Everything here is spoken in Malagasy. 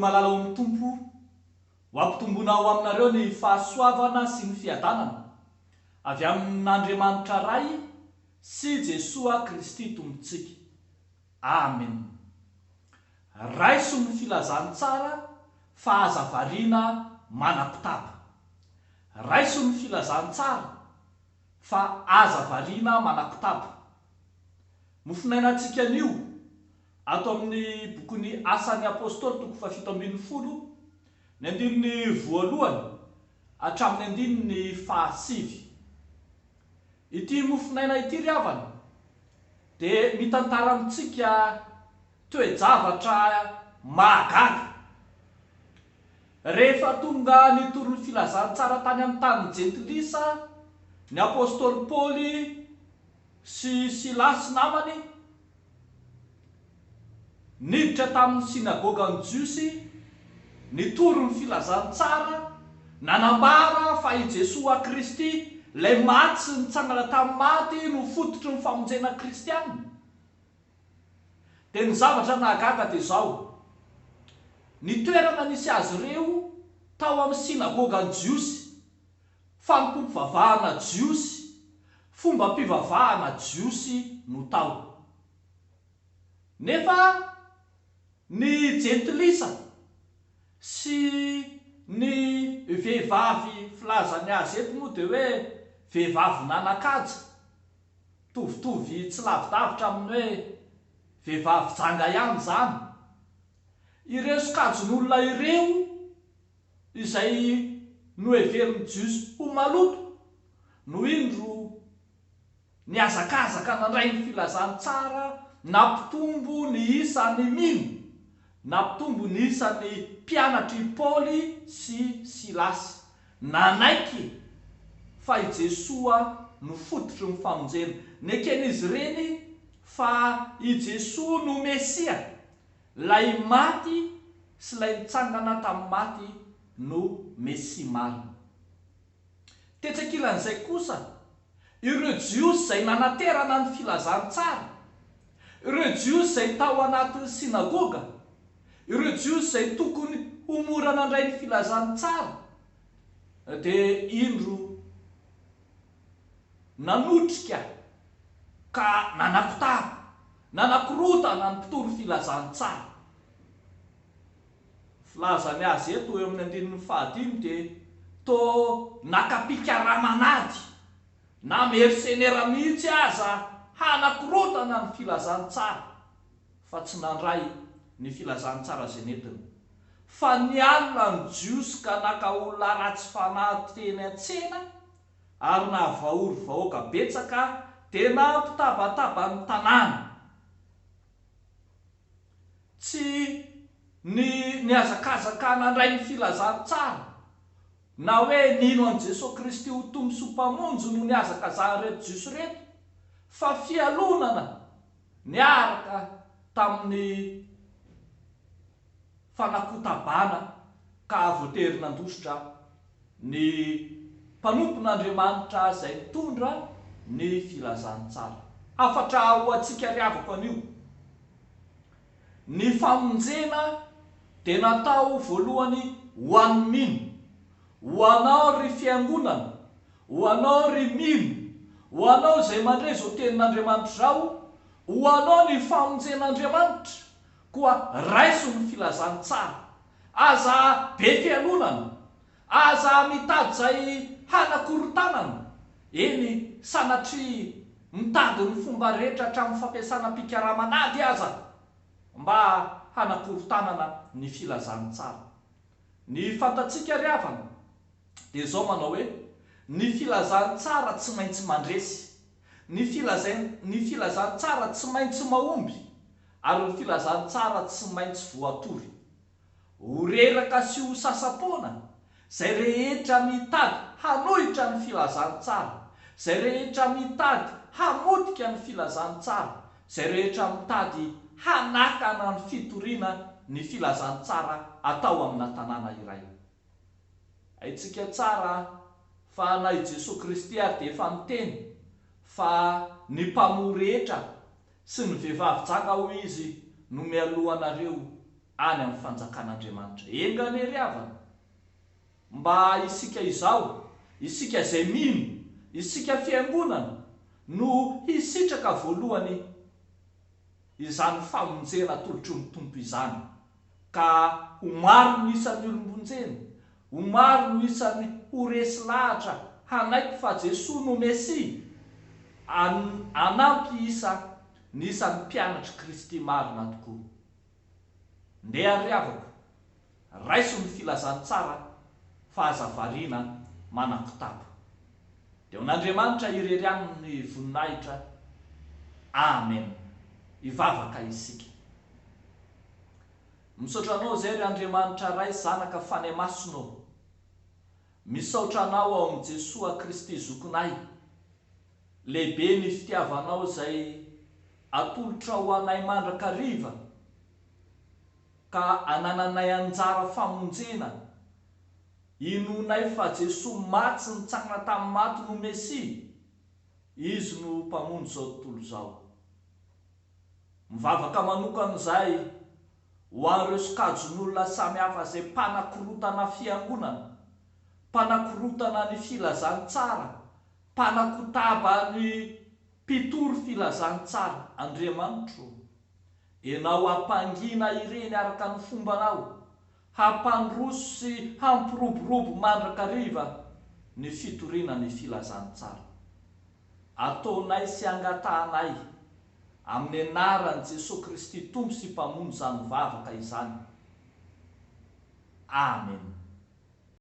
malala ao amin'ny tompo ho ampitombonao aminareo ny fahasoavana sy ny fiadanana avy amin'Andriamanitra ray sy Jesoa Kristy tompontsika. Amen. Raiso ny filazantsara fa aza variana manapitapa. Raiso ny filazantsara fa aza variana manapitapa. Mofinainantsika anio ato amin'ny bokin'ny Asan'ny Apôstôly toko 7:10 ny andininy voalohany hatramin'ny andininy fahasivy. Ity mofinaina ity ry havana dia mitantara amintsika toe-javatra mahagaga. Rehefa tonga nitoro ny filazantsara tany amin'ny tany Jentilisa ny Apôstôly Paoly sy Silasy namany, niditra tamin'ny sinagogan'ny Jiosy, nitoro ny filazantsara, nanambara fa i Jesoa Kristy ilay maty sy nitsangana tamin'ny maty no fototry ny famonjena kristianina. Dia ny zavatra nahagaga dia izao: ny toerana nisy azy ireo tao amin'ny sinagogan'ny Jiosy, fanompoam-pivavahana Jiosy, fomba mpivavahana Jiosy no tao. Nefa ny Jentilisa sy ny vehivavy filazany azy eto moa dia hoe vehivavy nanan-kaja, tovitovy tsy lavidavitra amin'ny hoe vehivavy janga ihany zany. Ireo sokajin'olona ireo izay noheverin'ny Jiosy ho maloto no indro niazakazaka nandray ny filazantsara, nampitombo ny isan'ny mino, nampitombo ny isan'ny mpianatry Paoly sy Silasy, nanaiky fa i Jesoa no fototry ny famonjena. Neken'izy ireny fa i Jesoa no Mesia, lay maty sy lay nitsangana tamin'ny maty no Mesia marina. Tetsakilan'izay kosa ireo Jiosy izay nanaterana ny filazantsara, ireo Jiosy izay tao anatin'ny sinagoga, ireo Jiosy izay tokony ho mora nandray ny filazantsara, dia indro nanotrika ka nanakotava, nanakorotana ny mpitoro filazantsara. Filazany azy eto eo amin'ny andininy fahadimy dia to nakapikaramanady na mercenera mihitsy aza hanakorotana ny filazantsara, fa tsy nandray ny filazantsara izay nentiny. Fa nialina ny Jiosy ka naka olona ratsy fanahy teny an-tsena ary nahavahory vahoaka betsaka dia nampitabataba ny tanàna. Tsy niazakazaka nandray ny filazantsara na hoe nino an Jesosy Kristy ho tombo sy mpamonjo no niazakazaha reto Jiosy reto, fa fialonana niaraka tamin'ny fanakotabana ka voatery nandositra ny mpanompon'Andriamanitra izay mitondra ny filazantsara. Afatra ho antsika riavako anio, ny famonjena dia natao voalohany ho an'ny mino, ho anao ry fiangonana, ho anao ry mino, ho anao izay mandray izao tenin'Andriamanitra izao, ho anao ny famonjen'Andriamanitra, koa raiso ny filazantsara. Aza be fiangonana, aza mitady izay hanakorotanana, eny sanatria mitady ny fomba rehetra hatramin'ny fampiasana mpikaramanady aza mba hanakorotanana ny filazantsara. Ny fantatsika ry havana dia izao manao hoe ny filazantsara tsy maintsy mandresy, ny filazantsara tsy maintsy mahomby, ary ny filazantsara tsy maintsy voatory. Ho reraka sy ho sasapona izay rehetra mitady hanohitra ny filazantsara, izay rehetra mitady hamotika ny filazantsara, izay rehetra mitady hanakana ny fitoriana ny filazantsara atao amina tanàna iray. Haitsika tsara fa na i Jesosy Kristy ary dia efa miteny fa ny mpamory rehetra sy ny vehivavy janga hoy izy no mialohanareo any amin'ny fanjakan'Andriamanitra. Engany ery havana mba isika izao, isika izay mino, isika fiangonana no hisitraka voalohany izany famonjena tolotry ny tompo izany, ka ho maro no isan'ny olombonjena, ho maro no isan'ny ho resy lahatra hanaiky fa Jesoa no Mesia, anampy isa ny isan'ny mpianatry Kristy marina tokoa. Ndeha ariavako, raiso ny filazantsara fa aza variana manakotapa. Dia n'Andriamanitra irery aminy voninahitra. Amen. Ivavaka isika. Misaotra anao zay ry Andriamanitra ray, zanaka fany masonao. Misaotra anao ao amin'ny Jesoa Kristy zokinay. Lehibe ny fitiavanao zay atolotra ho anay mandrakariva, ka anananay anjara famonjena inonay fa Jesoa maty nitsangana tamin'ny maty no Mesia, izy no mpamonjy zao tontolo zao. Mivavaka manokan'izay ho an'ireo sokajin'olona samihafa zay mpanakorotana fiangonana, mpanakorotana ny filazantsara, mpanakotaba ny mpitory filazantsara. Andriamanitra, ianao hampangina ireny araka ny fombanao, hampandroso sy hampiroborobo mandrakariva ny fitoriana ny filazantsara. Ataonay sy angatahanay amin'ny anaran'i Jesosy Kristy Tompo sy mpamonjy izany vavaka izany. Amen.